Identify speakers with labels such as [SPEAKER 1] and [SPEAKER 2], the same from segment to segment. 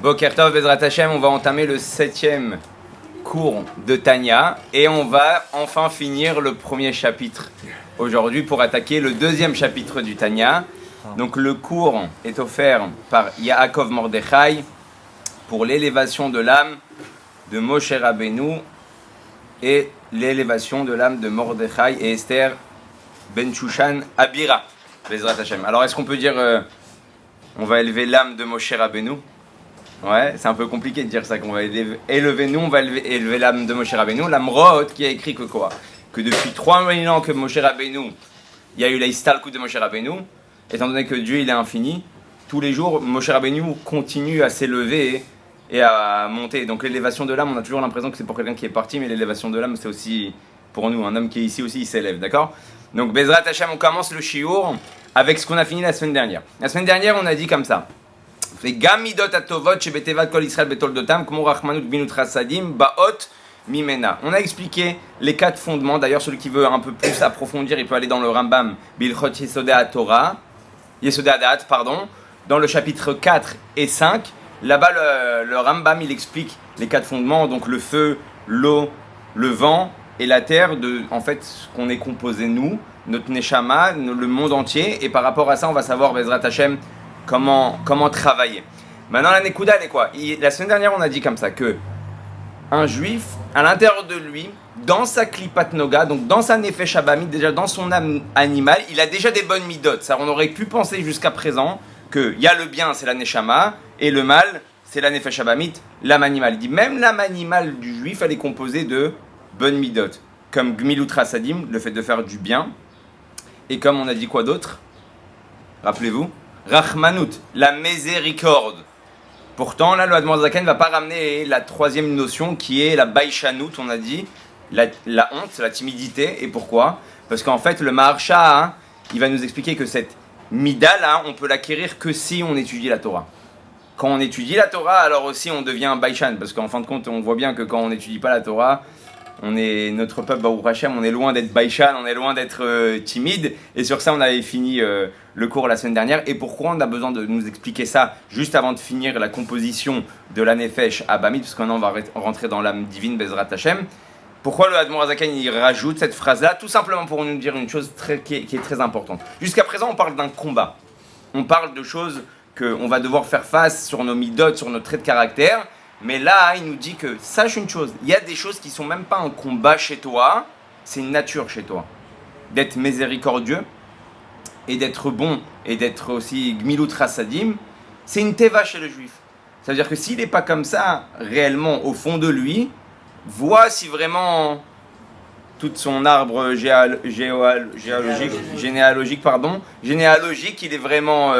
[SPEAKER 1] Boker Tov, Bezrat Hashem, on va entamer le 7e cours de Tanya et on va enfin finir le premier chapitre aujourd'hui pour attaquer le 2e chapitre du Tanya. Donc le cours est offert par Yaakov Mordechai pour l'élévation de l'âme de Moshe Rabbeinu et l'élévation de l'âme de Mordechai et Esther Ben Shushan Abira. Bezrat Hashem. Alors est-ce qu'on peut dire on va élever l'âme de Moshe Rabbeinu? Ouais, c'est un peu compliqué de dire ça, qu'on va élever l'âme de Moshe Rabbeinu. L'Amrod qui a écrit que quoi? Que depuis 3000 ans que Moshe Rabbeinu, il y a eu la Istalkut de Moshe Rabbeinu, étant donné que Dieu il est infini, tous les jours Moshe Rabbeinu continue à s'élever et à monter. Donc l'élévation de l'âme, on a toujours l'impression que c'est pour quelqu'un qui est parti, mais l'élévation de l'âme c'est aussi pour nous, un homme qui est ici aussi il s'élève, d'accord? Donc Bezrat Hashem, on commence le shiur avec ce qu'on a fini la semaine dernière. La semaine dernière on a dit comme ça. Gam midot atovot shebetevat kol Israël betoldotam kmo rachmanut binut chasadim baot mimena. On a expliqué les 4 fondements. D'ailleurs, celui qui veut un peu plus approfondir, il peut aller dans le Rambam Bilchot Yesodei HaTorah, Yesodei HaDaat, pardon, dans le chapitre 4 et 5. Là-bas, le Rambam, il explique les 4 fondements, donc le feu, l'eau, le vent et la terre, de en fait ce qu'on est composé nous, notre neshama, le monde entier. Et par rapport à ça, on va savoir Bezrat Hashem comment travailler. Maintenant, la Nekuda, elle est quoi? La semaine dernière, on a dit comme ça que un juif, à l'intérieur de lui, dans sa klipat noga, donc dans sa nefesh abamit, déjà dans son âme animale, il a déjà des bonnes midot. Ça, on aurait pu penser jusqu'à présent qu'il y a le bien, c'est la neshama, et le mal, c'est la nefesh abamit, l'âme animale. Il dit même l'âme animale du juif, elle est composée de bonnes midot, comme gmilut rasadim, le fait de faire du bien, et comme on a dit quoi d'autre? Rappelez-vous, Rachmanut, la miséricorde. Pourtant, là, le Admor Zaken ne va pas ramener la 3e notion qui est la baïchanout, on a dit, la honte, la timidité. Et pourquoi? Parce qu'en fait, le Maharsha, hein, il va nous expliquer que cette mida-là, on peut l'acquérir que si on étudie la Torah. Quand on étudie la Torah, alors aussi on devient un baïchan. Parce qu'en fin de compte, on voit bien que quand on n'étudie pas la Torah, notre peuple, Baruch Hashem, on est loin d'être baïchan, on est loin d'être timide. Et sur ça, on avait fini le cours la semaine dernière. Et pourquoi on a besoin de nous expliquer ça juste avant de finir la composition de la Nefesh Abamit, parce qu'on va rentrer dans l'âme divine, Bezrat Hashem. Pourquoi le Admor Hazaken il rajoute cette phrase-là? Tout simplement pour nous dire une chose qui est très importante. Jusqu'à présent, on parle d'un combat. On parle de choses qu'on va devoir faire face sur nos midot, sur nos traits de caractère. Mais là, il nous dit que, sache une chose, il y a des choses qui sont même pas un combat chez toi, c'est une nature chez toi. D'être miséricordieux et d'être bon et d'être aussi gmilut rasadim, c'est une teva chez le juif. Ça veut dire que s'il n'est pas comme ça, réellement, au fond de lui, voit si vraiment tout son arbre généalogique, il est vraiment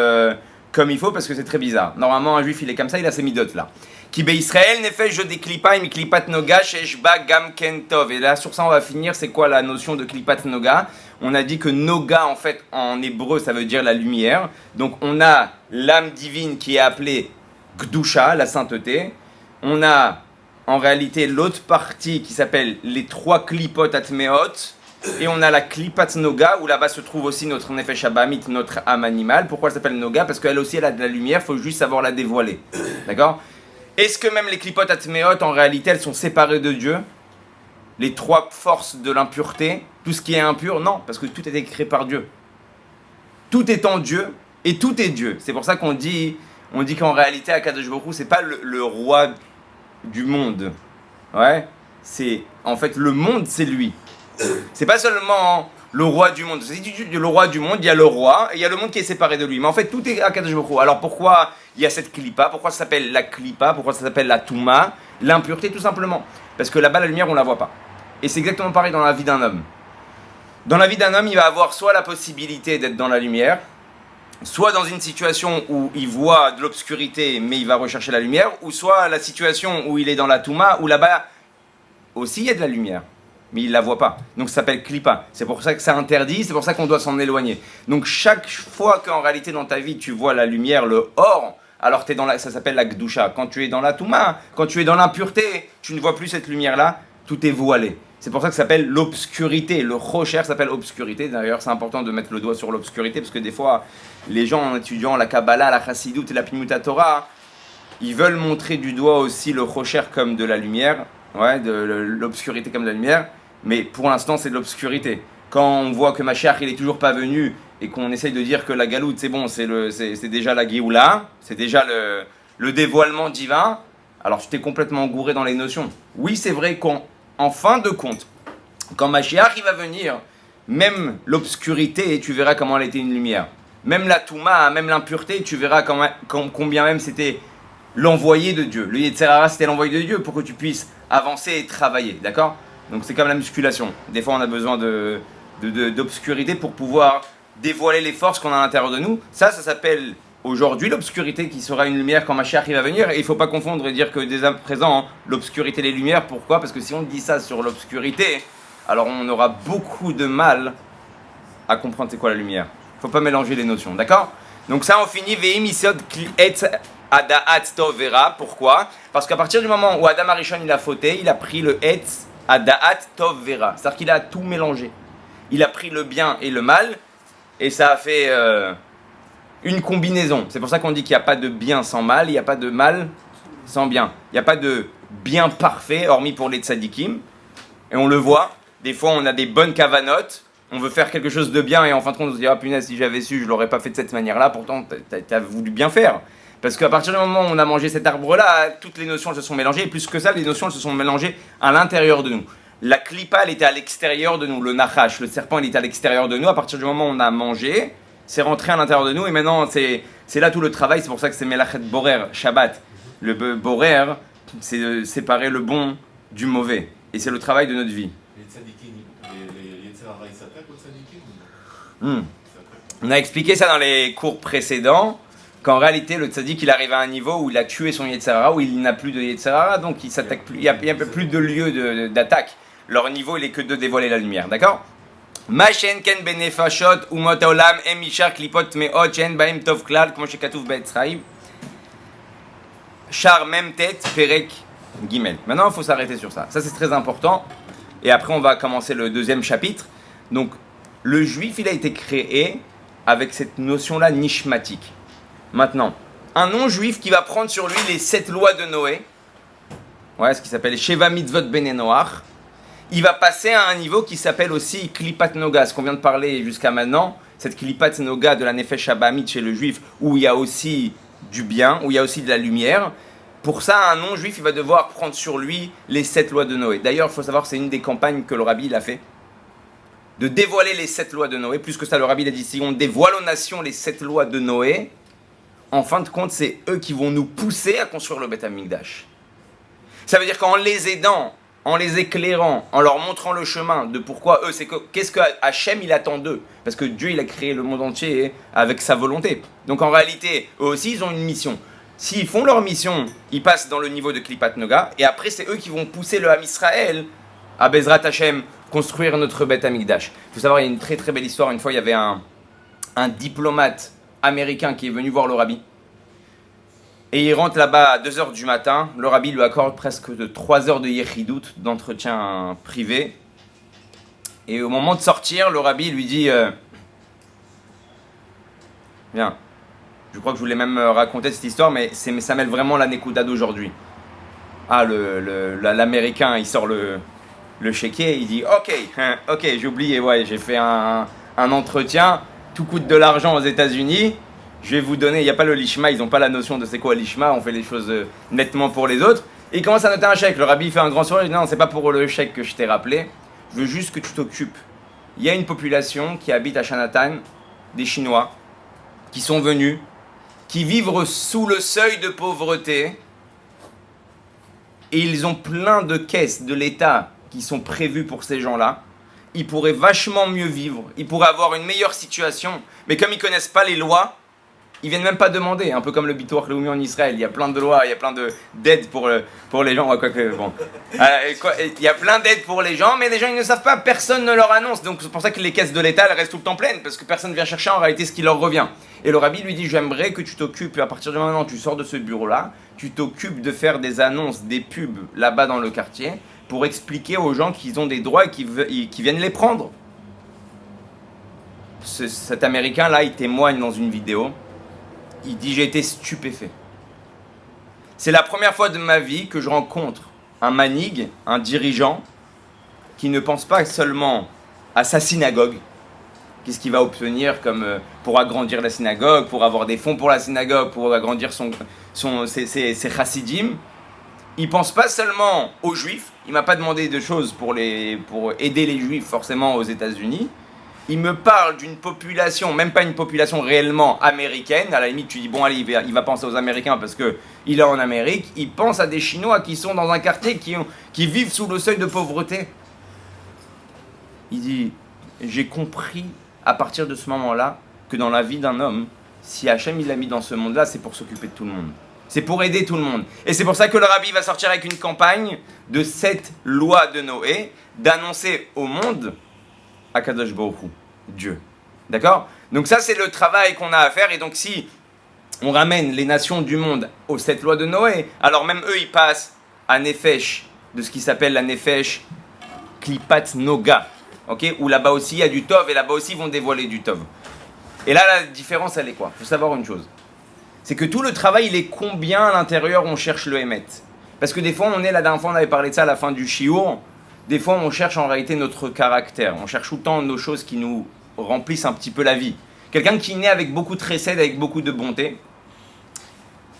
[SPEAKER 1] comme il faut, parce que c'est très bizarre. Normalement, un juif, il est comme ça, il a ses midot là. Qui be Israël nefesh de klipa im klipat noga sheshba gam ken tov. Et là sur ça on va finir. C'est quoi la notion de klipat noga? On a dit que noga en fait en hébreu ça veut dire la lumière. Donc on a l'âme divine qui est appelée gdusha, la sainteté. On a en réalité l'autre partie qui s'appelle les 3 klipot atmeot. Et on a la klipat noga où là-bas se trouve aussi notre nefesh abamit, notre âme animale. Pourquoi elle s'appelle noga? Parce qu'elle aussi elle a de la lumière. Il faut juste savoir la dévoiler. D'accord? Est-ce que même les klipot atmeot, en réalité, elles sont séparées de Dieu? Les 3 forces de l'impureté, tout ce qui est impur? Non, parce que tout est créé par Dieu. Tout est en Dieu et tout est Dieu. C'est pour ça qu'on dit qu'en réalité, Akadosh Baruch Hu, c'est pas le roi du monde. Ouais, c'est en fait le monde, c'est lui. C'est pas seulement le roi du monde. C'est le roi du monde, il y a le roi et il y a le monde qui est séparé de lui. Mais en fait, tout est Akadosh Baruch Hu. Alors pourquoi il y a cette klipa? Pourquoi ça s'appelle la klipa? Pourquoi ça s'appelle la touma? L'impureté, tout simplement. Parce que là-bas, la lumière, on la voit pas. Et c'est exactement pareil dans la vie d'un homme. Dans la vie d'un homme, il va avoir soit la possibilité d'être dans la lumière, soit dans une situation où il voit de l'obscurité, mais il va rechercher la lumière, ou soit la situation où il est dans la touma, où là-bas aussi il y a de la lumière. Mais il ne la voit pas. Donc ça s'appelle klipa. C'est pour ça que ça interdit, c'est pour ça qu'on doit s'en éloigner. Donc chaque fois qu'en réalité dans ta vie tu vois la lumière, le or, alors ça s'appelle la gdusha. Quand tu es dans la touma, quand tu es dans l'impureté, tu ne vois plus cette lumière-là, tout est voilé. C'est pour ça que ça s'appelle l'obscurité. Le rocher s'appelle obscurité. D'ailleurs, c'est important de mettre le doigt sur l'obscurité parce que des fois, les gens en étudiant la Kabbalah, la Chassidut et la Pnimut Torah, Ils veulent montrer du doigt aussi le rocher comme de la lumière, ouais, de l'obscurité comme de la lumière, mais pour l'instant c'est de l'obscurité. Quand on voit que Mashiach il est toujours pas venu et qu'on essaye de dire que la galoute c'est bon, c'est déjà la Géoula, c'est déjà le dévoilement divin, alors tu t'es complètement gouré dans les notions. Oui, c'est vrai qu'en fin de compte, quand Mashiach il va venir, même l'obscurité, tu verras comment elle était une lumière. Même la Touma, même l'impureté, tu verras combien même c'était l'envoyé de Dieu. Le Yetzer Hara, c'était l'envoyé de Dieu pour que tu puisses avancer et travailler, d'accord? Donc c'est comme la musculation. Des fois, on a besoin d'obscurité pour pouvoir dévoiler les forces qu'on a à l'intérieur de nous. Ça s'appelle aujourd'hui l'obscurité qui sera une lumière quand Mashiach va venir. Et il ne faut pas confondre et dire que dès à présent, hein, l'obscurité et les lumières. Pourquoi? Parce que si on dit ça sur l'obscurité, alors on aura beaucoup de mal à comprendre c'est quoi la lumière. Il ne faut pas mélanger les notions, d'accord? Donc ça, on finit. Ve'im isod etz ada'at tov vera. Pourquoi? Parce qu'à partir du moment où Adam Arishon il a fauté, il a pris le etz ada'at tov vera. C'est-à-dire qu'il a tout mélangé. Il a pris le bien et le mal, et ça a fait une combinaison. C'est pour ça qu'on dit qu'il n'y a pas de bien sans mal, il n'y a pas de mal sans bien. Il n'y a pas de bien parfait, hormis pour les tzadikim. Et on le voit, des fois on a des bonnes kavanotes, on veut faire quelque chose de bien, et en fin de compte on se dit « Ah punaise, si j'avais su, je ne l'aurais pas fait de cette manière-là, pourtant t'as voulu bien faire. » Parce qu'à partir du moment où on a mangé cet arbre-là, toutes les notions elles se sont mélangées, et plus que ça, les notions elles se sont mélangées à l'intérieur de nous. La klipa, elle était à l'extérieur de nous, le nachash, le serpent, il était à l'extérieur de nous. À partir du moment où on a mangé, c'est rentré à l'intérieur de nous, et maintenant c'est là tout le travail. C'est pour ça que c'est Melachet Borer, Shabbat. Le Borer, c'est de séparer le bon du mauvais, et c'est le travail de notre vie.
[SPEAKER 2] Les tzadikim, les Yetzer Hara, ils s'attaquent aux tzadikim?
[SPEAKER 1] On a expliqué ça dans les cours précédents, qu'en réalité le tzadik il arrive à un niveau où il a tué son Yetzer Hara, où il n'a plus de Yetzer Hara, donc il s'attaque plus, il y a plus de lieu d'attaque. Leur niveau il est que de dévoiler la lumière, d'accord? Machen ken benefashot umot haolam em mishar klipot meot shen bahem tov klal כמו שכתוב בעץ חיים. Char mem tet perek gimel. Maintenant il faut s'arrêter sur ça. Ça c'est très important. Et après on va commencer le deuxième chapitre. Donc le juif il a été créé avec cette notion là nishmatique. Maintenant, un non-juif qui va prendre sur lui les 7 lois de Noé, ouais, ce qui s'appelle Sheva Mitzvot Bene Noach, il va passer à un niveau qui s'appelle aussi Klipat Noga, ce qu'on vient de parler jusqu'à maintenant, cette Klipat Noga de la Nefesh Abamit chez le juif, où il y a aussi du bien, où il y a aussi de la lumière. Pour ça, un non-juif, il va devoir prendre sur lui les 7 lois de Noé. D'ailleurs, il faut savoir que c'est une des campagnes que le Rabbi il a fait, de dévoiler les 7 lois de Noé. Plus que ça, le Rabbi il a dit, si on dévoile aux nations les 7 lois de Noé, en fin de compte, c'est eux qui vont nous pousser à construire le Beth Amikdash. Ça veut dire qu'en les aidant, en les éclairant, en leur montrant le chemin de pourquoi eux, qu'est-ce que Hachem il attend d'eux. Parce que Dieu il a créé le monde entier avec sa volonté. Donc en réalité, eux aussi ils ont une mission. S'ils font leur mission, ils passent dans le niveau de Klipat Noga, et après c'est eux qui vont pousser le Ham Israël à Bezrat Hachem construire notre Beth Amikdash. Il faut savoir, il y a une très très belle histoire. Une fois il y avait un diplomate américain qui est venu voir le Rabbi. Et il rentre là-bas à 2h du matin. Le Rabbi lui accorde presque de 3 heures de Yechidout, d'entretien privé. Et au moment de sortir, le Rabbi lui dit Bien, je crois que je voulais même raconter cette histoire, mais ça mêle vraiment la Nekuda d'aujourd'hui. Ah, l'Américain, il sort le chéquier, il dit Ok, j'ai oublié, ouais, j'ai fait un entretien, tout coûte de l'argent aux États-Unis. Je vais vous donner, il n'y a pas le lishma, ils n'ont pas la notion de c'est quoi lishma, on fait les choses nettement pour les autres. Et il commence à noter un chèque. Le Rabbi fait un grand sourire, il dit non, c'est pas pour le chèque que je t'ai rappelé, je veux juste que tu t'occupes. Il y a une population qui habite à Shanatan, des Chinois, qui sont venus, qui vivent sous le seuil de pauvreté, et ils ont plein de caisses de l'État qui sont prévues pour ces gens-là. Ils pourraient vachement mieux vivre, ils pourraient avoir une meilleure situation, mais comme ils ne connaissent pas les lois, ils viennent même pas demander, un peu comme le Bitoach Leumi en Israël. Il y a plein de lois, il y a plein d'aides pour les gens. Bon. Il y a plein d'aides pour les gens, mais les gens ils ne savent pas, personne ne leur annonce. Donc c'est pour ça que les caisses de l'État elles restent tout le temps pleines, parce que personne ne vient chercher en réalité ce qui leur revient. Et le Rabbi lui dit j'aimerais que tu t'occupes, à partir de maintenant tu sors de ce bureau-là, tu t'occupes de faire des annonces, des pubs là-bas dans le quartier, pour expliquer aux gens qu'ils ont des droits et qu'ils viennent les prendre. Cet Américain-là, il témoigne dans une vidéo. Il dit j'ai été stupéfait. C'est la première fois de ma vie que je rencontre un manig, un dirigeant, qui ne pense pas seulement à sa synagogue, qu'est-ce qu'il va obtenir pour agrandir la synagogue, pour avoir des fonds pour la synagogue, pour agrandir ses chassidim. Il ne pense pas seulement aux juifs, il ne m'a pas demandé de choses pour aider les juifs forcément aux États-Unis. Il me parle d'une population, même pas une population réellement américaine. À la limite, tu dis, bon, allez, il va penser aux Américains parce qu'il est en Amérique. Il pense à des Chinois qui sont dans un quartier, qui vivent sous le seuil de pauvreté. Il dit, j'ai compris à partir de ce moment-là que dans la vie d'un homme, si Hachem il l'a mis dans ce monde-là, c'est pour s'occuper de tout le monde. C'est pour aider tout le monde. Et c'est pour ça que le rabbi va sortir avec une campagne de 7 lois de Noé, d'annoncer au monde Akadosh Baruch Hu, Dieu. D'accord? Donc ça, c'est le travail qu'on a à faire. Et donc si on ramène les nations du monde aux 7 lois de Noé, alors même eux, ils passent à Nefesh, de ce qui s'appelle la Nefesh Klipat Noga. Okay? Où là-bas aussi, il y a du Tov, et là-bas aussi, ils vont dévoiler du Tov. Et là, la différence, elle est quoi? Il faut savoir une chose. C'est que tout le travail, il est combien à l'intérieur on cherche le Hémet. Parce que des fois, la dernière fois, on avait parlé de ça à la fin du Shiur. Des fois, on cherche en réalité notre caractère. On cherche tout le temps nos choses qui nous remplissent un petit peu la vie. Quelqu'un qui naît avec beaucoup de chesed, avec beaucoup de bonté.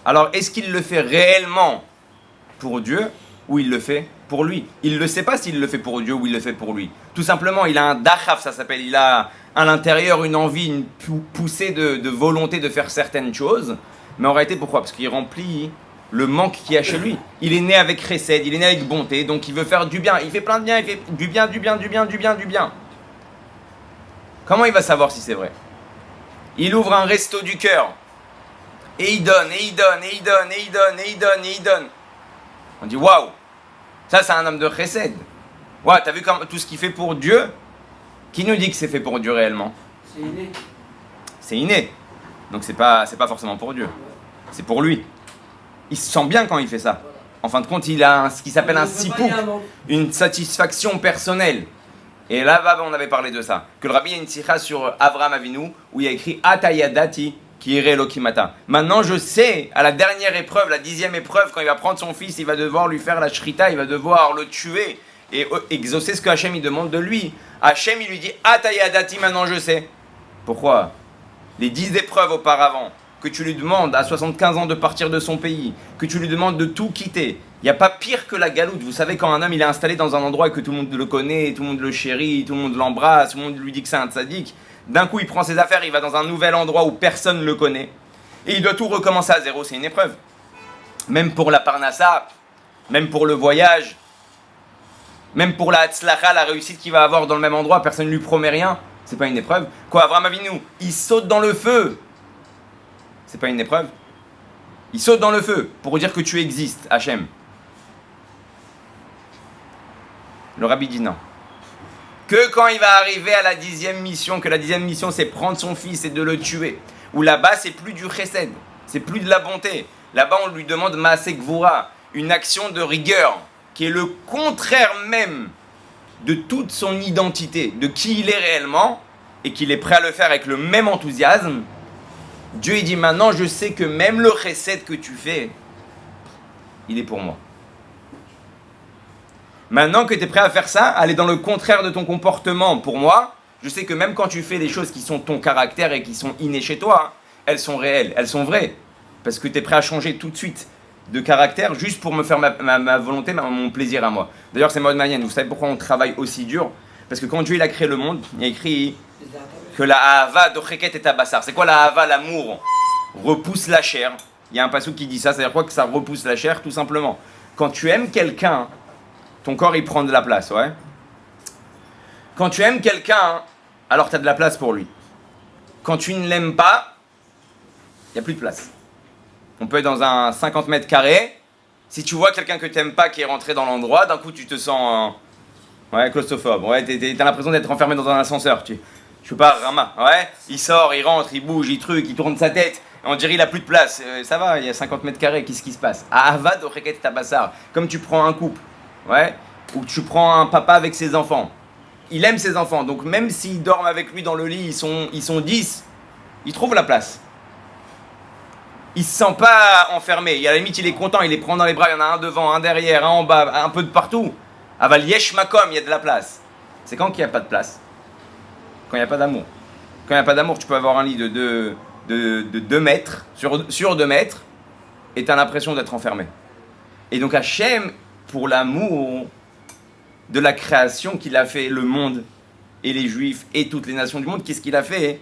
[SPEAKER 1] Alors, est-ce qu'il le fait réellement pour Dieu ou il le fait pour lui? Il ne sait pas s'il le fait pour Dieu ou il le fait pour lui. Tout simplement, il a un dachaf, ça s'appelle. Il a à l'intérieur une envie, une poussée de volonté de faire certaines choses. Mais en réalité, pourquoi? Parce qu'il remplit le manque qu'il y a chez lui. Il est né avec chesed, il est né avec bonté, donc il veut faire du bien. Il fait plein de bien, il fait du bien, du bien, du bien, du bien, du bien. Comment il va savoir si c'est vrai? Il ouvre un resto du cœur. Et il donne, et il donne, et il donne, et il donne, et il donne, et il donne. On dit, waouh, ça c'est un homme de chesed. Waouh, t'as vu tout ce qu'il fait pour Dieu? Qui nous dit que c'est fait pour Dieu réellement?
[SPEAKER 3] C'est inné.
[SPEAKER 1] C'est inné. Donc c'est pas forcément pour Dieu. C'est pour lui. Il se sent bien quand il fait ça. En fin de compte, il a ce qui s'appelle un sipouk, une satisfaction personnelle. Et là, on avait parlé de ça. Que le rabbi a une sikha sur Avraham Avinu, où il y a écrit Atayadati ki ire Lokimata. Maintenant, je sais, à la dernière épreuve, la 10e épreuve, quand il va prendre son fils, il va devoir lui faire la shrita, il va devoir le tuer et exaucer ce que Hachem il demande de lui. Hachem, il lui dit Atayadati, maintenant je sais. Pourquoi? Les 10 épreuves auparavant, que tu lui demandes à 75 ans de partir de son pays, que tu lui demandes de tout quitter. Il n'y a pas pire que la galoute. Vous savez, quand un homme il est installé dans un endroit et que tout le monde le connaît, tout le monde le chérit, tout le monde l'embrasse, tout le monde lui dit que c'est un tzaddik, d'un coup il prend ses affaires, il va dans un nouvel endroit où personne ne le connaît, et il doit tout recommencer à zéro, c'est une épreuve. Même pour la parnassa, même pour le voyage, même pour la hatzlacha, la réussite qu'il va avoir dans le même endroit, personne ne lui promet rien, c'est pas une épreuve. Quoi, Avraham Avinu, il saute dans le feu. C'est pas une épreuve. Il saute dans le feu pour dire que tu existes, Hachem. Le rabbi dit non. Que quand il va arriver à la 10e mission, que la 10e mission c'est prendre son fils et de le tuer. Où là-bas c'est plus du chesed, c'est plus de la bonté. Là-bas on lui demande maaseh gvura, une action de rigueur, qui est le contraire même de toute son identité, de qui il est réellement, et qu'il est prêt à le faire avec le même enthousiasme. Dieu il dit maintenant je sais que même le chesed que tu fais, il est pour moi. Maintenant que tu es prêt à faire ça, aller dans le contraire de ton comportement pour moi, je sais que même quand tu fais des choses qui sont ton caractère et qui sont innées chez toi, elles sont réelles, elles sont vraies. Parce que tu es prêt à changer tout de suite de caractère juste pour me faire ma volonté, mon plaisir à moi. D'ailleurs c'est mode manienne, vous savez pourquoi on travaille aussi dur? Parce que quand Dieu il a créé le monde, il a écrit que la ahava docheket et abassar. C'est quoi la ahava? L'amour repousse la chair. Il y a un passage qui dit ça, c'est-à-dire quoi? Que ça repousse la chair, tout simplement. Quand tu aimes quelqu'un, ton corps il prend de la place, ouais. Quand tu aimes quelqu'un, alors tu as de la place pour lui. Quand tu ne l'aimes pas, il n'y a plus de place. On peut être dans un 50 mètres carrés. Si tu vois quelqu'un que tu n'aimes pas qui est rentré dans l'endroit, d'un coup tu te sens claustrophobe. Ouais, t'as l'impression d'être enfermé dans un ascenseur. Je peux pas, Rama. Ouais, il sort, il rentre, il bouge, il truc, il tourne sa tête. On dirait qu'il a plus de place. Ça va, il y a 50 mètres carrés, qu'est-ce qui se passe? Ahava docheket tabassar. Comme tu prends un couple, ouais, ou tu prends un papa avec ses enfants. Il aime ses enfants, donc même s'ils dorment avec lui dans le lit, ils sont 10, il trouve la place. il se sent pas enfermé. Il, à la limite, il est content, il les prend dans les bras, il y en a un devant, un derrière, un en bas, un peu de partout. Aval yesh makom, il y a de la place. C'est quand qu'il n'y a pas de place? Quand il n'y a pas d'amour. Quand il n'y a pas d'amour, tu peux avoir un lit de 2 mètres, sur 2 mètres, et tu as l'impression d'être enfermé. Et donc Hachem, pour l'amour de la création qu'il a fait, le monde et les Juifs et toutes les nations du monde, qu'est-ce qu'il a fait?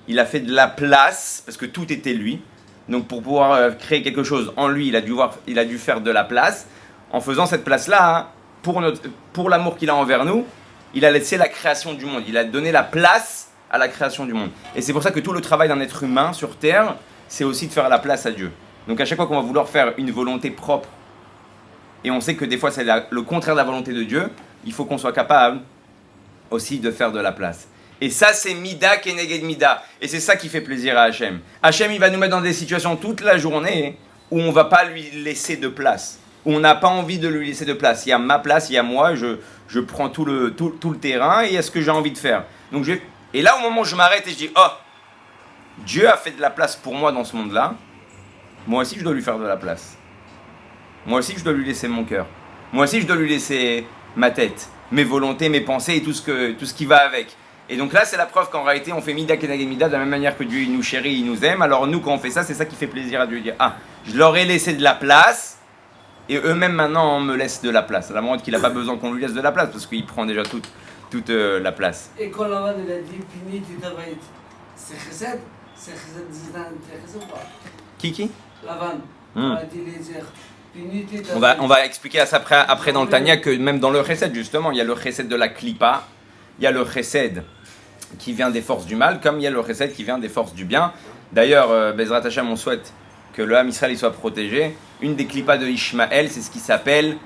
[SPEAKER 1] Il a fait de la place, parce que tout était lui. Donc pour pouvoir créer quelque chose en lui, il a dû faire de la place. En faisant cette place-là, pour l'amour qu'il a envers nous, il a laissé la création du monde. Il a donné la place à la création du monde. Et c'est pour ça que tout le travail d'un être humain sur Terre, c'est aussi de faire la place à Dieu. Donc à chaque fois qu'on va vouloir faire une volonté propre, et on sait que des fois c'est le contraire de la volonté de Dieu, il faut qu'on soit capable aussi de faire de la place. Et ça, c'est Mida Keneged Mida. Et c'est ça qui fait plaisir à Hachem. Hachem, il va nous mettre dans des situations toute la journée où on ne va pas lui laisser de place. Où on n'a pas envie de lui laisser de place. Il y a ma place, il y a moi, je prends tout le terrain et il y a ce que j'ai envie de faire. Donc et là, au moment où je m'arrête et je dis, oh, Dieu a fait de la place pour moi dans ce monde-là, moi aussi je dois lui faire de la place. Moi aussi je dois lui laisser mon cœur. Moi aussi je dois lui laisser ma tête, mes volontés, mes pensées et tout ce qui va avec. Et donc là, c'est la preuve qu'en réalité, on fait Mida Keneged Mida de la même manière que Dieu il nous chérit, il nous aime. Alors nous, quand on fait ça, c'est ça qui fait plaisir à Dieu. Dire, ah, je leur ai laissé de la place, et eux-mêmes maintenant, on me laisse de la place. À la moment qu'il n'a pas besoin qu'on lui laisse de la place, parce qu'il prend déjà toute la place.
[SPEAKER 3] Et quand Lavan il a dit Pini, tu t'avais c'est Chesed? C'est Chesed intéressé ou pas?
[SPEAKER 1] Qui
[SPEAKER 3] Lavan, il a dit les airs.
[SPEAKER 1] On va expliquer ça après dans le Tanya que même dans le Chesed, justement, il y a le Chesed de la Klippa, il y a le Chesed qui vient des forces du mal, comme il y a le Chesed qui vient des forces du bien. D'ailleurs, Bezrat Hashem, on souhaite que le Ham Israël soit protégé. Une des Klippas de Ishmaël, c'est ce qui s'appelle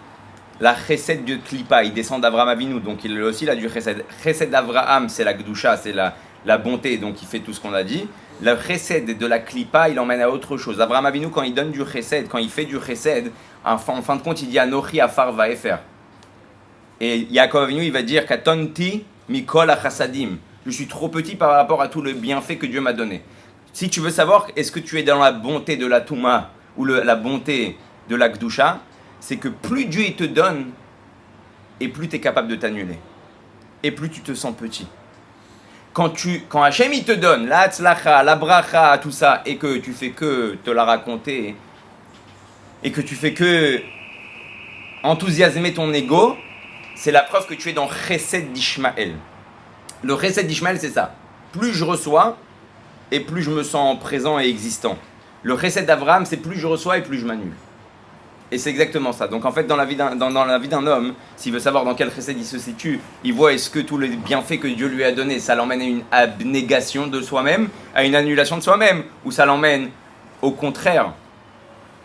[SPEAKER 1] la Chesed de Klippa. Il descend d'Avraham Avinu, donc il aussi a du Chesed. Chesed d'Avraham, c'est la Gdusha, c'est la bonté, donc il fait tout ce qu'on a dit. Le Chesed de la Klippa, il emmène à autre chose. Avraham Avinu, quand il donne du Chesed, quand il fait du Chesed, en fin de compte, il dit Anochi afar vaefer. Et Yaakov Avinu, il va dire Katonti mikol achasadim. Je suis trop petit par rapport à tout le bienfait que Dieu m'a donné. Si tu veux savoir, est-ce que tu es dans la bonté de la Touma ou la bonté de la Gdusha, c'est que plus Dieu il te donne, et plus tu es capable de t'annuler. Et plus tu te sens petit. Quand Hachem il te donne la tzlacha, la bracha, tout ça, et que tu fais que te la raconter, et que tu fais que enthousiasmer ton ego, c'est la preuve que tu es dans Chesed d'Ishmaël. Le Chesed d'Ishmaël, c'est ça. Plus je reçois, et plus je me sens présent et existant. Le Chesed d'Avraham, c'est plus je reçois et plus je m'annule. Et c'est exactement ça. Donc en fait, dans la vie d'un homme, s'il veut savoir dans quel Chesed il se situe, il voit est-ce que tous les bienfaits que Dieu lui a donnés, ça l'emmène à une abnégation de soi-même, à une annulation de soi-même, ou ça l'emmène au contraire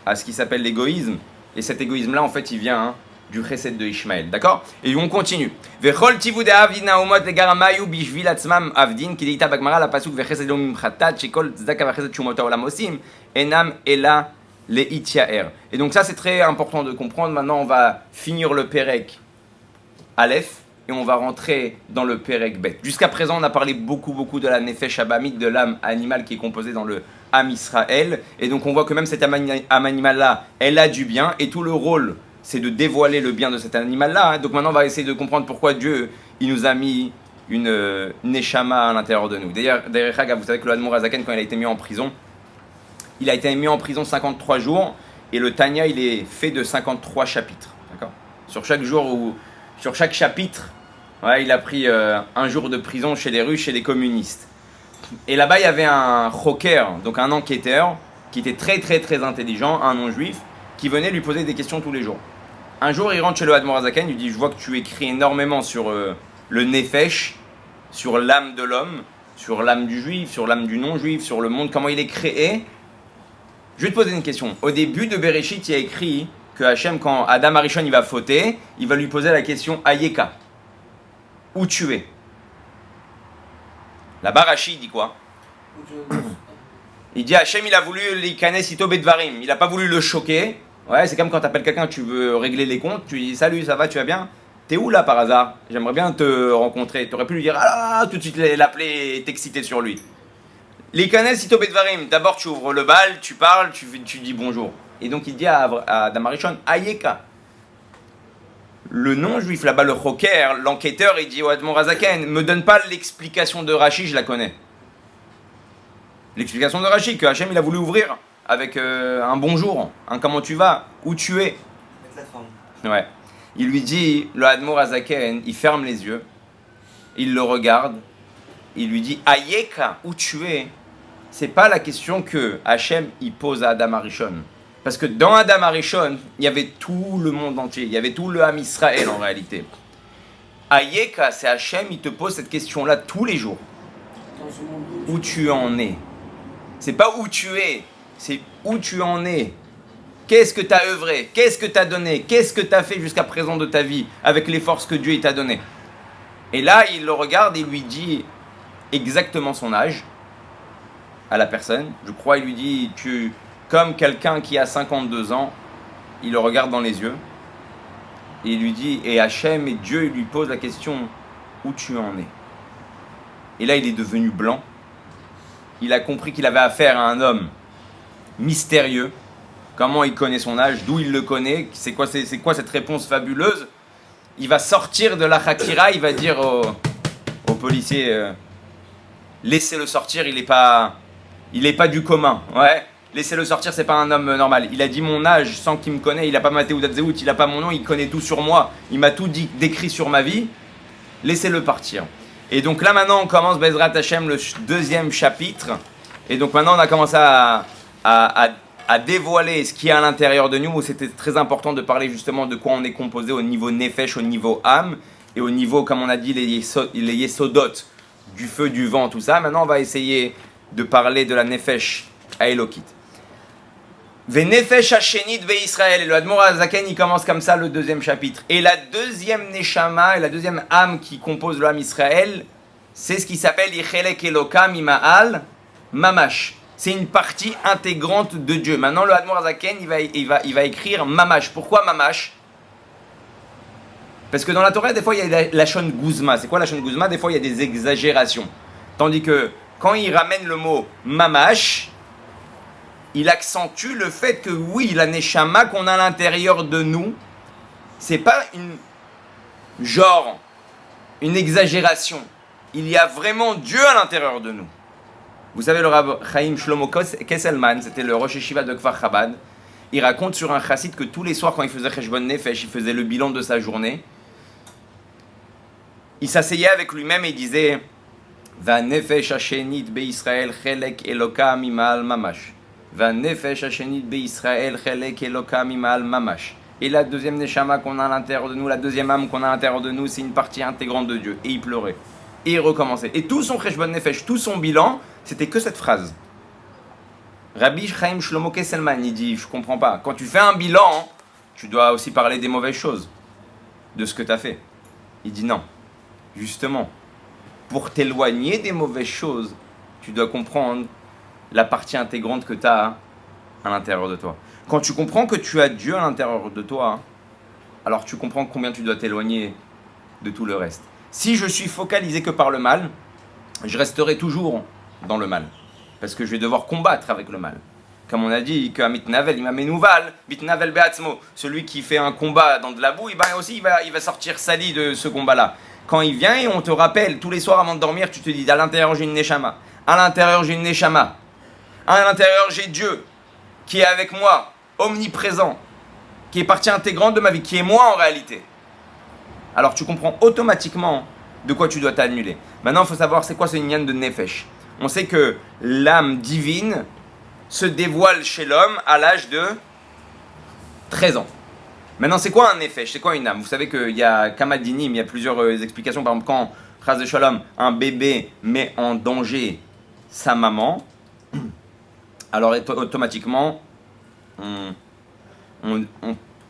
[SPEAKER 1] à ce qui s'appelle l'égoïsme. Et cet égoïsme-là, en fait, il vient du Chesed de Ishmaël. D'accord? Et on continue. Vechol tivud avdina umot legaramayu bishvil atzmam avdin kidita bagmara la pasuk vechesed mimchatat shekol tzedaka vechesed shumot haolam osim enam ela les Ityaer. Et donc ça c'est très important de comprendre. Maintenant on va finir le Perek Aleph et on va rentrer dans le Perek Bet. Jusqu'à présent on a parlé beaucoup de la Nefesh Abamit, de l'âme animale qui est composée dans le Ham Israël. Et donc on voit que même cette âme animale-là, elle a du bien et tout le rôle c'est de dévoiler le bien de cet animal-là. Donc maintenant on va essayer de comprendre pourquoi Dieu il nous a mis une Neshama à l'intérieur de nous. D'ailleurs, vous savez que le Admor Hazaken quand il a été mis en prison, il a été mis en prison 53 jours et le Tanya il est fait de 53 chapitres. D'accord ? Sur chaque chapitre, ouais, il a pris un jour de prison chez les Russes, chez les communistes. Et là-bas il y avait un choker, donc un enquêteur qui était très intelligent, un non-juif, qui venait lui poser des questions tous les jours. Un jour il rentre chez le Admor Hazaken, il lui dit je vois que tu écris énormément sur le Nefesh, sur l'âme de l'homme, sur l'âme du juif, sur l'âme du non-juif, sur le monde, comment il est créé. Je vais te poser une question. Au début de Bereshit, il y a écrit que Hachem, quand Adam Arishon il va fauter, il va lui poser la question Ayeka. Où tu es? Là-bas, Rashi dit quoi? Il dit Hachem, il a voulu l'ikanes ito bedvarim. Il n'a pas voulu le choquer. Ouais, c'est comme quand tu appelles quelqu'un, tu veux régler les comptes, tu lui dis salut, ça va, tu vas bien? T'es où là par hasard? J'aimerais bien te rencontrer. Tu aurais pu lui dire ah, tout de suite l'appeler et t'exciter sur lui. L'ikanes ito bedvarim. D'abord, tu ouvres le bal, tu parles, tu dis bonjour. Et donc, il dit à Adam Arishon, Ayeka. Le non-juif là-bas, le choker, l'enquêteur, il dit au Admor Hazaken, me donne pas l'explication de Rashi, je la connais. L'explication de Rashi, que Hachem il a voulu ouvrir avec un bonjour, un comment tu vas, où tu es.
[SPEAKER 3] Avec la forme.
[SPEAKER 1] Ouais. Il lui dit, le Admor Hazaken, il ferme les yeux, il le regarde, il lui dit, Ayeka, où tu es. C'est pas la question que Hachem il pose à Adam Arishon. Parce que dans Adam Arishon, il y avait tout le monde entier, il y avait tout le Ham Israël en réalité. Ayeka, c'est Hachem, il te pose cette question-là tous les jours.
[SPEAKER 3] Dans ce monde
[SPEAKER 1] Où tu en es. C'est pas où tu es, c'est où tu en es. Qu'est-ce que tu as œuvré? Qu'est-ce que tu as donné? Qu'est-ce que tu as fait jusqu'à présent de ta vie avec les forces que Dieu il t'a données? Et là, il le regarde et lui dit exactement son âge à la personne. Je crois, il lui dit, comme quelqu'un qui a 52 ans, il le regarde dans les yeux. Et il lui dit, et Hachem et Dieu, il lui pose la question, où tu en es? Et là, il est devenu blanc. Il a compris qu'il avait affaire à un homme mystérieux. Comment il connaît son âge? D'où il le connaît? C'est quoi cette réponse fabuleuse? Il va sortir de la Hakira, il va dire au policier, laissez-le sortir, il est pas du commun. Ouais, laissez-le sortir, c'est pas un homme normal. Il a dit mon âge sans qu'il me connaisse, il a pas ma Teudat Zehut, il a pas mon nom, il connaît tout sur moi, il m'a tout décrit sur ma vie. Laissez-le partir. Et donc là maintenant on commence Bezrat Hashem le deuxième chapitre. Et donc maintenant on a commencé à dévoiler ce qui est à l'intérieur de nous, où c'était très important de parler justement de quoi on est composé au niveau Nefesh, au niveau âme, et au niveau, comme on a dit, les Yesodot, du feu, du vent, tout ça. Maintenant on va essayer de parler de la Nefesh à Elokit. Ve Nefesh Hashenit Be Israël. Et le Admor Hazaken, il commence comme ça le deuxième chapitre. Et la deuxième Neshama, et la deuxième âme qui compose le âme Israël, c'est ce qui s'appelle Yichelek Elokam Ima'al Mamash. C'est une partie intégrante de Dieu. Maintenant, le Admor Hazaken, il va écrire Mamash. Pourquoi Mamash? Parce que dans la Torah, des fois, il y a la Shon Guzma. C'est quoi la Shon Guzma? Des fois, il y a des exagérations. Tandis que quand il ramène le mot Mamash, il accentue le fait que oui, la Neshama qu'on a à l'intérieur de nous, c'est pas une exagération. Il y a vraiment Dieu à l'intérieur de nous. Vous savez, le Rav Chaim Shlomo Kesselman, c'était le Rosh Yeshiva de Kfar Chabad, il raconte sur un chassid que tous les soirs, quand il faisait Cheshbon Nefesh, il faisait le bilan de sa journée, il s'asseyait avec lui-même et il disait Va Nefesh Hashenit Be Israël Chelek Elokam Imal Mamash. Va Nefesh Hashenit Be Israël Chelek Elokam Imal Mamash. Et la deuxième Neshama qu'on a à l'intérieur de nous, la deuxième âme qu'on a à l'intérieur de nous, c'est une partie intégrante de Dieu. Et il pleurait. Et il recommençait. Et tout son Cheshbon Nefesh, tout son bilan, c'était que cette phrase. Rabbi Chaim Shlomo Kesselman, il dit, je comprends pas. Quand tu fais un bilan, tu dois aussi parler des mauvaises choses, de ce que tu as fait. Il dit non. Justement, pour t'éloigner des mauvaises choses, tu dois comprendre la partie intégrante que tu as à l'intérieur de toi. Quand tu comprends que tu as Dieu à l'intérieur de toi, alors tu comprends combien tu dois t'éloigner de tout le reste. Si je suis focalisé que par le mal, je resterai toujours dans le mal. Parce que je vais devoir combattre avec le mal. Comme on a dit, que Amitnavel, Imamenuval, Bitnavel Beatzmo, celui qui fait un combat dans de la boue, il va sortir sali de ce combat-là. Quand il vient et on te rappelle, tous les soirs avant de dormir, tu te dis, à l'intérieur j'ai une Neshama, à l'intérieur j'ai une Neshama, à l'intérieur j'ai Dieu, qui est avec moi, omniprésent, qui est partie intégrante de ma vie, qui est moi en réalité. Alors tu comprends automatiquement de quoi tu dois t'annuler. Maintenant, il faut savoir c'est quoi ce Inyan de Nefesh. On sait que l'âme divine se dévoile chez l'homme à l'âge de 13 ans. Maintenant, c'est quoi un Nefesh? C'est quoi une âme? Vous savez qu'il y a Kamadinim, il y a plusieurs explications. Par exemple, quand, Chas de Shalom, un bébé met en danger sa maman, alors automatiquement, on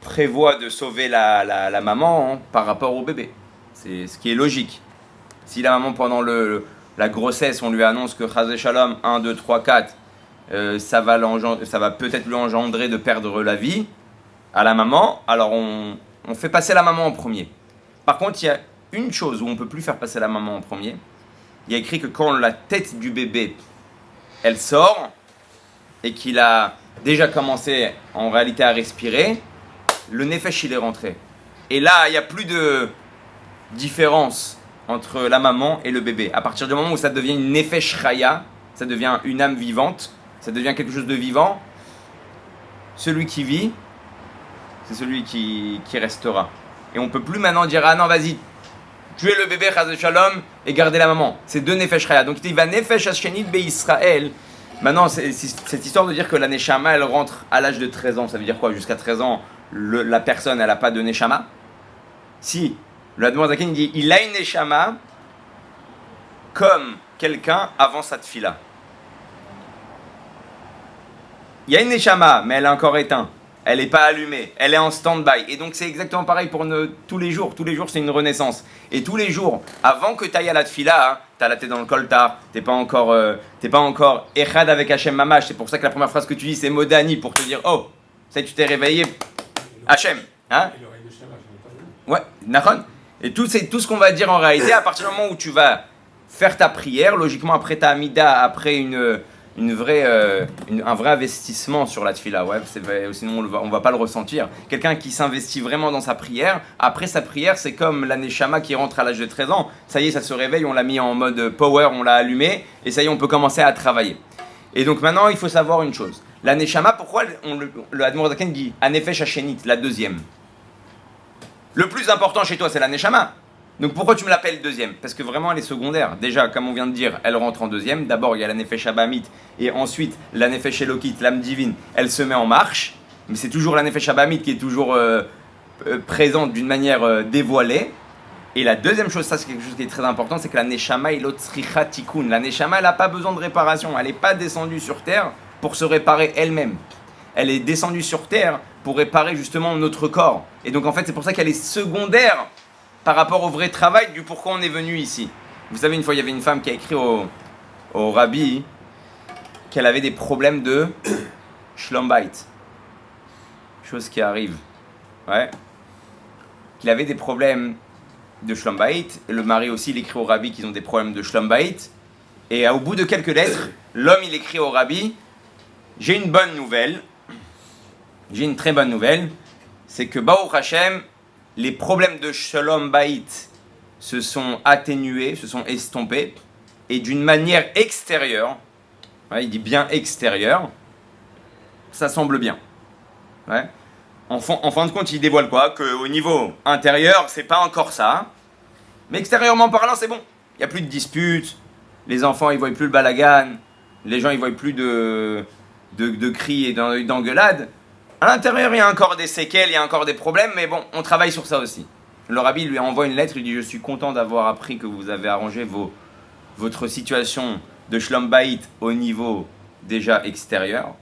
[SPEAKER 1] prévoit de sauver la maman par rapport au bébé. C'est ce qui est logique. Si la maman, pendant la grossesse, on lui annonce que Chas de Shalom, 1, 2, 3, 4, ça va peut-être lui engendrer de perdre la vie à la maman, alors on fait passer la maman en premier. Par contre, il y a une chose où on ne peut plus faire passer la maman en premier. Il y a écrit que quand la tête du bébé elle sort et qu'il a déjà commencé en réalité à respirer, le nefesh il est rentré. Et là, il n'y a plus de différence entre la maman et le bébé. À partir du moment où ça devient une nefesh chaya, ça devient une âme vivante, ça devient quelque chose de vivant, celui qui vit, c'est celui qui restera. Et on ne peut plus maintenant dire, ah non, vas-y, tuez le bébé, chas shalom, et gardez la maman. C'est deux nefesh chaya. Donc il va nefesh hashenit be Israël. Maintenant, cette histoire de dire que la neshama, elle rentre à l'âge de 13 ans, ça veut dire quoi? Jusqu'à 13 ans, la personne, elle n'a pas de neshama? Si, le Admor Zaken dit, il a une neshama comme quelqu'un avant sa tfila. Il y a une neshama, mais elle est encore éteinte. Elle n'est pas allumée, elle est en stand-by. Et donc c'est exactement pareil pour tous les jours. Tous les jours, c'est une renaissance. Et tous les jours, avant que tu ailles à la tfila, hein, tu as la tête dans le coltar, tu n'es pas encore echad avec Hachem Mamash. C'est pour ça que la première phrase que tu dis, c'est Modani, pour te dire, oh, ça y est, tu t'es réveillé, Hachem. Hein? Ouais, Nachon. Et tout ce qu'on va dire en réalité, à partir du moment où tu vas faire ta prière, logiquement après ta amida, après un vrai investissement sur la tfila, ouais, sinon on va pas le ressentir. Quelqu'un qui s'investit vraiment dans sa prière, après sa prière, c'est comme la neshama qui rentre à l'âge de 13 ans. Ça y est, ça se réveille, on l'a mis en mode power, on l'a allumé, et ça y est, on peut commencer à travailler. Et donc maintenant, il faut savoir une chose. La neshama, pourquoi le Admor Zaken dit Anefesh Hashenit, la deuxième? Le plus important chez toi, c'est la neshama. Donc pourquoi tu me l'appelles deuxième? Parce que vraiment elle est secondaire. Déjà, comme on vient de dire, elle rentre en deuxième. D'abord, il y a la nefesh abamit et ensuite la nefesh elokit, l'âme divine, elle se met en marche. Mais c'est toujours la nefesh abamit qui est toujours présente d'une manière dévoilée. Et la deuxième chose, ça c'est quelque chose qui est très important, c'est que la neshama ilotzricha tikkun. La neshama, elle n'a pas besoin de réparation. Elle n'est pas descendue sur terre pour se réparer elle-même. Elle est descendue sur terre pour réparer justement notre corps. Et donc en fait, c'est pour ça qu'elle est secondaire par rapport au vrai travail du pourquoi on est venu ici. Vous savez, une fois, il y avait une femme qui a écrit au rabbi qu'elle avait des problèmes de shlom bayit. Chose qui arrive. Ouais. Qu'il avait des problèmes de shlom bayit. Et le mari aussi, il écrit au rabbi qu'ils ont des problèmes de shlom bayit. Et au bout de quelques lettres, l'homme, il écrit au rabbi, j'ai une bonne nouvelle. J'ai une très bonne nouvelle. C'est que Baruch Hashem, les problèmes de Shalom Bayit se sont atténués, se sont estompés, et d'une manière extérieure, ouais, il dit bien extérieure, ça semble bien. Ouais. En fin de compte, il dévoile quoi? Qu'au niveau intérieur, c'est pas encore ça, mais extérieurement parlant, c'est bon. Il n'y a plus de disputes, les enfants, ils voient plus le balagan, les gens, ils voient plus de cris et d'engueulades. À l'intérieur, il y a encore des séquelles, il y a encore des problèmes, mais bon, on travaille sur ça aussi. Le rabbi lui envoie une lettre, il dit « Je suis content d'avoir appris que vous avez arrangé votre situation de Shlom Bayit au niveau déjà extérieur. »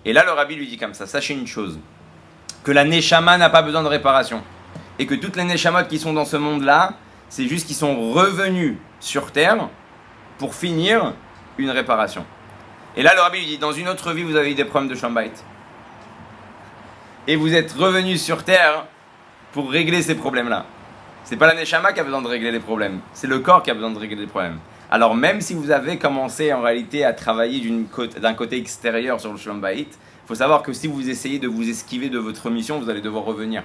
[SPEAKER 1] Et là, le rabbi lui dit comme ça, sachez une chose, que la Neshama n'a pas besoin de réparation. Et que toutes les Neshamot qui sont dans ce monde-là, c'est juste qu'ils sont revenus sur terre pour finir une réparation. Et là, le rabbi lui dit « Dans une autre vie, vous avez eu des problèmes de Shlom Bayit. Et vous êtes revenu sur terre pour régler ces problèmes-là. C'est pas la Neshama qui a besoin de régler les problèmes, c'est le corps qui a besoin de régler les problèmes. Alors même si vous avez commencé en réalité à travailler d'un côté extérieur sur le Shalom Bayit, il faut savoir que si vous essayez de vous esquiver de votre mission, vous allez devoir revenir.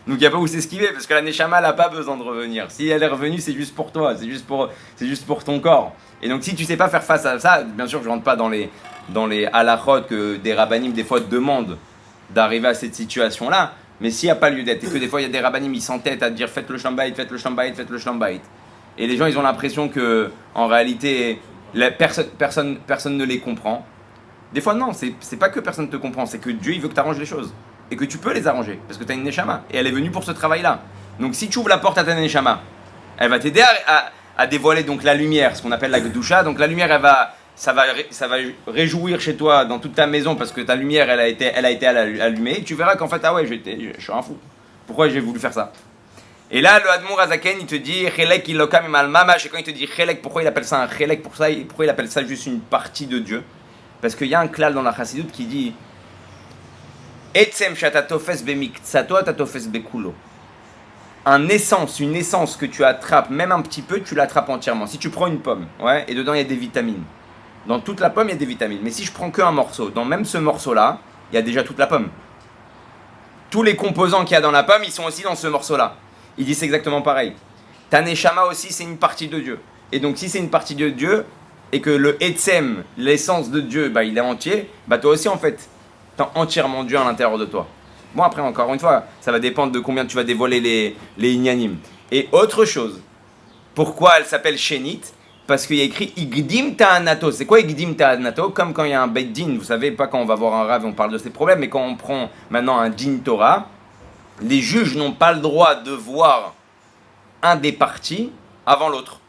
[SPEAKER 1] Donc il n'y a pas où s'esquiver, parce que la Neshama n'a pas besoin de revenir. Si elle est revenue, c'est juste pour toi, c'est juste pour ton corps. Et donc si tu ne sais pas faire face à ça, bien sûr je ne rentre pas dans les halachot que des rabbanim des fois demandent d'arriver à cette situation-là, mais s'il n'y a pas lieu d'être, et que des fois il y a des rabbanim, ils s'entêtent à dire faites le Shalom Bayit, faites le Shalom Bayit, faites le Shalom Bayit. Et les gens ils ont l'impression que en réalité personne ne les comprend. Des fois non, c'est pas que personne ne te comprend, c'est que Dieu il veut que tu arranges les choses. Et que tu peux les arranger, parce que tu as une Neshama, et elle est venue pour ce travail-là. Donc si tu ouvres la porte à ta Neshama, elle va t'aider à dévoiler donc la lumière, ce qu'on appelle la Kedusha. Donc la lumière, ça va réjouir chez toi, dans toute ta maison, parce que ta lumière, elle a été allumée, et tu verras qu'en fait, ah ouais, je suis un fou. Pourquoi j'ai voulu faire ça? Et là, le Admor Azaken, il te dit, Chelek ilokam imal mamash, et quand il te dit Chelek, pourquoi il appelle ça un Chelek? Pourquoi il appelle ça juste une partie de Dieu? Parce qu'il y a un klal dans la Chassidut qui dit, Etzem shatatofes bemiktsatot tatofes bekulo. une essence que tu attrapes, même un petit peu, tu l'attrapes entièrement. Si tu prends une pomme, ouais, et dedans il y a des vitamines. Dans toute la pomme, il y a des vitamines. Mais si je prends qu'un morceau, dans même ce morceau-là, il y a déjà toute la pomme. Tous les composants qu'il y a dans la pomme, ils sont aussi dans ce morceau-là. Il dit c'est exactement pareil. Ta neshama aussi, c'est une partie de Dieu. Et donc si c'est une partie de Dieu, et que le etzem, l'essence de Dieu, bah, il est entier, bah toi aussi en fait, t'as entièrement Dieu à l'intérieur de toi. Bon après, encore une fois, ça va dépendre de combien tu vas dévoiler les inyanim. Et autre chose, pourquoi elle s'appelle Shénit? Parce qu'il y a écrit Igdim Ta'anato. C'est quoi Igdim Ta'anato? Comme quand il y a un Beit Din, vous savez, pas quand on va voir un rave, on parle de ces problèmes, mais quand on prend maintenant un Din Torah, les juges n'ont pas le droit de voir un des partis avant l'autre.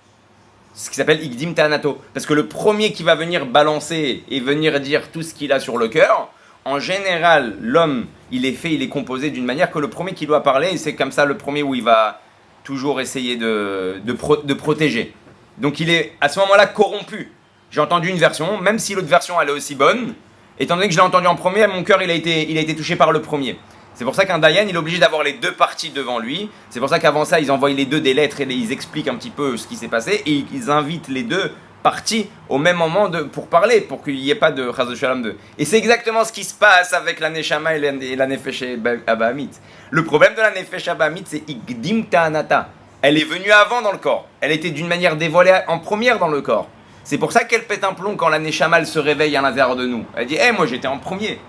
[SPEAKER 1] Ce qui s'appelle Igdim Ta'anato. Parce que le premier qui va venir balancer et venir dire tout ce qu'il a sur le cœur, en général, l'homme, il est composé d'une manière que le premier qui doit parler, et c'est comme ça le premier où il va toujours essayer de protéger. Donc il est à ce moment-là corrompu. J'ai entendu une version, même si l'autre version elle est aussi bonne, étant donné que je l'ai entendu en premier, mon cœur il a été touché par le premier. C'est pour ça qu'un Dayan il est obligé d'avoir les deux parties devant lui. C'est pour ça qu'avant ça ils envoient les deux des lettres et ils expliquent un petit peu ce qui s'est passé et ils invitent les deux parties au même moment pour parler, pour qu'il n'y ait pas de Chaz Shalom 2. Et c'est exactement ce qui se passe avec la Neshama et la Nefesh Abahamit. Le problème de la Nefesh Abahamit c'est Igdim Ta'anata. Elle est venue avant dans le corps. Elle était d'une manière dévoilée en première dans le corps. C'est pour ça qu'elle pète un plomb quand la Neshama se réveille à l'intérieur de nous. Elle dit « moi j'étais en premier.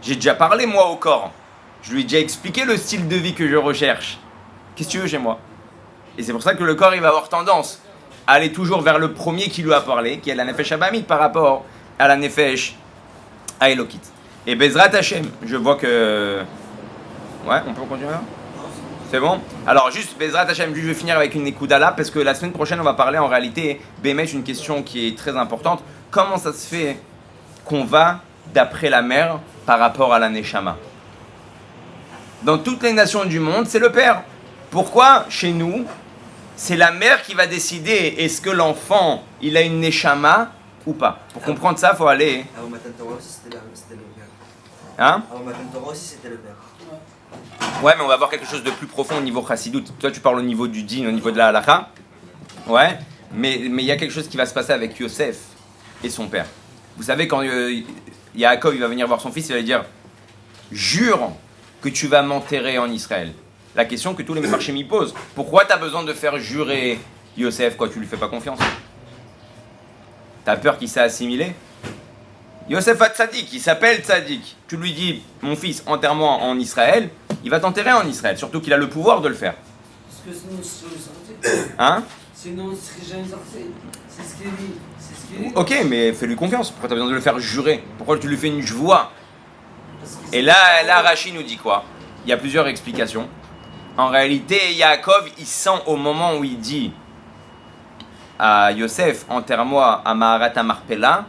[SPEAKER 1] J'ai déjà parlé moi au corps. Je lui ai déjà expliqué le style de vie que je recherche. Qu'est-ce que tu veux chez moi ?» Et c'est pour ça que le corps il va avoir tendance à aller toujours vers le premier qui lui a parlé, qui est la Nefesh Abahamit par rapport à la Nefesh Elokit. Et Bezrat Hashem, je vois que... Ouais, on peut continuer là ? C'est bon? Alors juste, Bezrat Hashem, je vais finir avec une écoudala parce que la semaine prochaine on va parler en réalité, Bémèche, une question qui est très importante. Comment ça se fait qu'on va d'après la mère par rapport à la Neshama? Dans toutes les nations du monde, c'est le père. Pourquoi chez nous, c'est la mère qui va décider est-ce que l'enfant, il a une Neshama ou pas? Pour comprendre ça, il faut aller...
[SPEAKER 4] Avant Matan Torah aussi, c'était le père.
[SPEAKER 1] Hein?
[SPEAKER 4] Avant Matan Torah aussi, c'était le père.
[SPEAKER 1] Ouais, mais on va voir quelque chose de plus profond au niveau chassidoute. Toi, tu parles au niveau du din, au niveau de la halakha. Ouais, mais il y a quelque chose qui va se passer avec Yosef et son père. Vous savez, quand Yaakov il va venir voir son fils, il va lui dire « Jure que tu vas m'enterrer en Israël. » La question que tous les Mefarshim y posent. Pourquoi tu as besoin de faire jurer Yosef, quoi, tu lui fais pas confiance? T'as peur qu'il s'est assimilé? Yosef a Tzadik, il s'appelle Tzadik. Tu lui dis, mon fils, enterre-moi en Israël, il va t'enterrer en Israël, surtout qu'il a le pouvoir de le faire.
[SPEAKER 3] Parce que sinon, je serais sorti.
[SPEAKER 1] Hein?
[SPEAKER 3] Sinon, je serais jamais sorti. C'est ce qu'il dit. C'est ce qu'il dit.
[SPEAKER 1] Ok, mais fais-lui confiance. Pourquoi tu as besoin de le faire jurer? Pourquoi tu lui fais une joie?
[SPEAKER 3] Parce que
[SPEAKER 1] Et là, Rashi nous dit quoi? Il y a plusieurs explications. En réalité, Yaakov, il sent au moment où il dit à Yosef, enterre-moi à Maharat Marpella,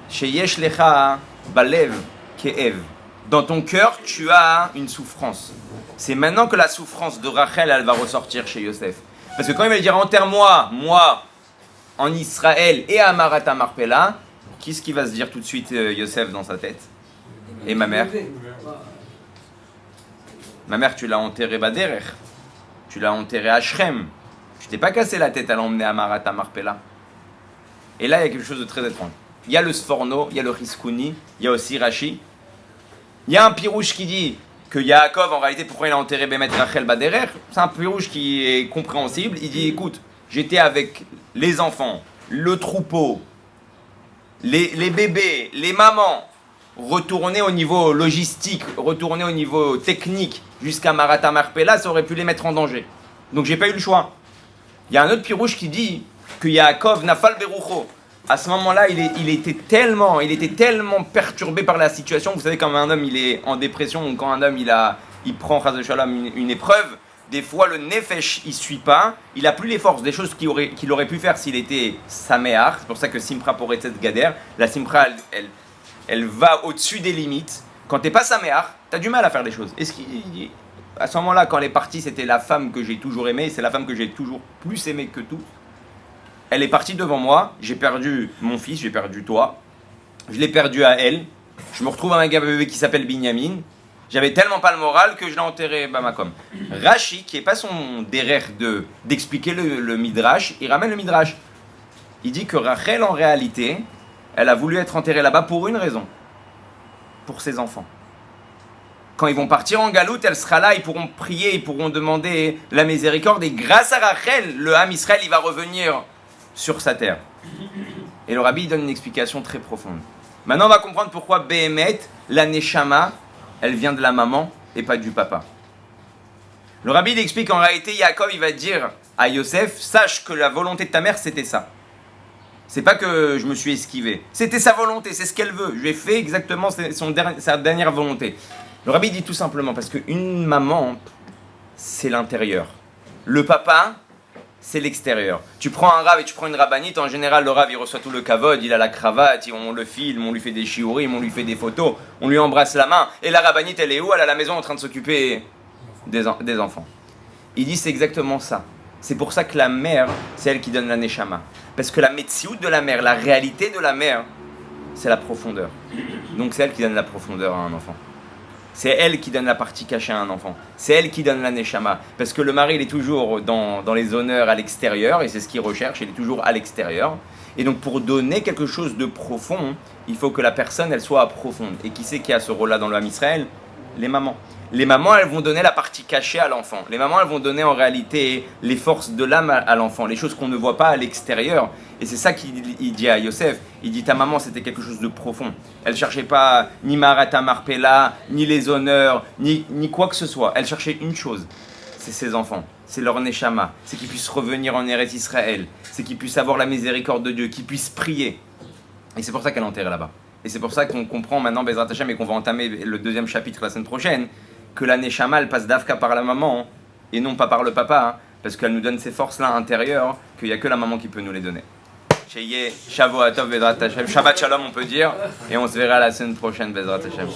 [SPEAKER 1] Sheyesh lecha balev ke'ev. Dans ton cœur, tu as une souffrance. C'est maintenant que la souffrance de Rachel, elle va ressortir chez Yosef. Parce que quand il va dire enterre-moi, moi, en Israël et à Maharat Marpella, qu'est-ce qui va se dire tout de suite Yosef dans sa tête? Et ma mère? Ma mère, tu l'as enterré Baderech. Tu l'as enterré à Shrem. Tu t'es pas cassé la tête à l'emmener à Maharat Marpella. Et là, il y a quelque chose de très étrange. Il y a le Sforno, il y a le Riskouni, il y a aussi Rashi. Il y a un pirouche qui dit que Yaakov, en réalité, pourquoi il a enterré Bémet Rachel Baderer? C'est un pirouche qui est compréhensible. Il dit, écoute, j'étais avec les enfants, le troupeau, les bébés, les mamans, retourner au niveau logistique, retourner au niveau technique jusqu'à Maharat Marpella, ça aurait pu les mettre en danger. Donc j'ai pas eu le choix. Il y a un autre pirouche qui dit que Yaakov Nafal Berucho. À ce moment-là, il était tellement perturbé par la situation. Vous savez, quand un homme il est en dépression ou quand un homme il prend Chaz v'Shalom une épreuve, des fois le nefesh il suit pas, il a plus les forces, des choses qu'il aurait pu faire s'il était saméar. C'est pour ça que Simpra pour Etzet Gader, la Simpra elle va au-dessus des limites. Quand t'es pas saméar, t'as du mal à faire des choses. Et à ce moment-là, quand elle est partie, c'était la femme que j'ai toujours aimée, c'est la femme que j'ai toujours plus aimée que tout. Elle est partie devant moi, j'ai perdu mon fils, j'ai perdu toi, je l'ai perdu à elle, je me retrouve avec un bébé qui s'appelle Binyamin, J'avais tellement pas le moral que je l'ai enterré Bamakom. Rashi, qui n'est pas son derer d'expliquer le Midrash, il ramène le Midrash. Il dit que Rachel, en réalité, elle a voulu être enterrée là-bas pour une raison. Pour ses enfants. Quand ils vont partir en galoute, elle sera là, ils pourront prier, ils pourront demander la miséricorde. Et grâce à Rachel, le Ham Israël, il va revenir sur sa terre. Et le Rabbi donne une explication très profonde. Maintenant, on va comprendre pourquoi Behemet, la Neshama, elle vient de la maman et pas du papa. Le Rabbi il explique qu'en réalité, Yaakov, il va dire à Yosef, sache que la volonté de ta mère, c'était ça. C'est pas que je me suis esquivé. C'était sa volonté, c'est ce qu'elle veut. Je lui ai fait exactement sa dernière volonté. Le Rabbi dit tout simplement parce qu'une maman, c'est l'intérieur. Le papa, c'est l'extérieur. Tu prends un rave et tu prends une rabbinite, en général, le rave, il reçoit tout le kavod, il a la cravate, on le filme, on lui fait des shiurim, on lui fait des photos, on lui embrasse la main. Et la rabbinite, elle est où? Elle est à la maison en train de s'occuper des enfants. Il dit c'est exactement ça. C'est pour ça que la mère, c'est elle qui donne la neshama. Parce que la metsiout de la mère, la réalité de la mère, c'est la profondeur. Donc c'est elle qui donne la profondeur à un enfant. C'est elle qui donne la partie cachée à un enfant. C'est elle qui donne la neshama. Parce que le mari, il est toujours dans les honneurs à l'extérieur, et c'est ce qu'il recherche, il est toujours à l'extérieur. Et donc pour donner quelque chose de profond, il faut que la personne, elle soit profonde. Et qui c'est qui a ce rôle-là dans le Ham Israël? Les mamans. Les mamans, elles vont donner la partie cachée à l'enfant. Les mamans, elles vont donner en réalité les forces de l'âme à l'enfant, les choses qu'on ne voit pas à l'extérieur. Et c'est ça qu'il dit à Yosef. Il dit ta maman, c'était quelque chose de profond. Elle ne cherchait pas ni Marata Marpella, ni les honneurs, ni quoi que ce soit. Elle cherchait une chose, c'est ses enfants. C'est leur neshama. C'est qu'ils puissent revenir en Eretz Israël. C'est qu'ils puissent avoir la miséricorde de Dieu, qu'ils puissent prier. Et c'est pour ça qu'elle est enterrée là-bas. Et c'est pour ça qu'on comprend maintenant Bezrat Hashem et qu'on va entamer le deuxième chapitre la semaine prochaine, que la neshama, elle passe d'Afka par la maman et non pas par le papa, parce qu'elle nous donne ces forces-là intérieures, qu'il n'y a que la maman qui peut nous les donner. Sheye, Shavuot Tov, Bezrat Hashem, Shabbat Shalom on peut dire, et on se verra la semaine prochaine, Bezrat Hashem.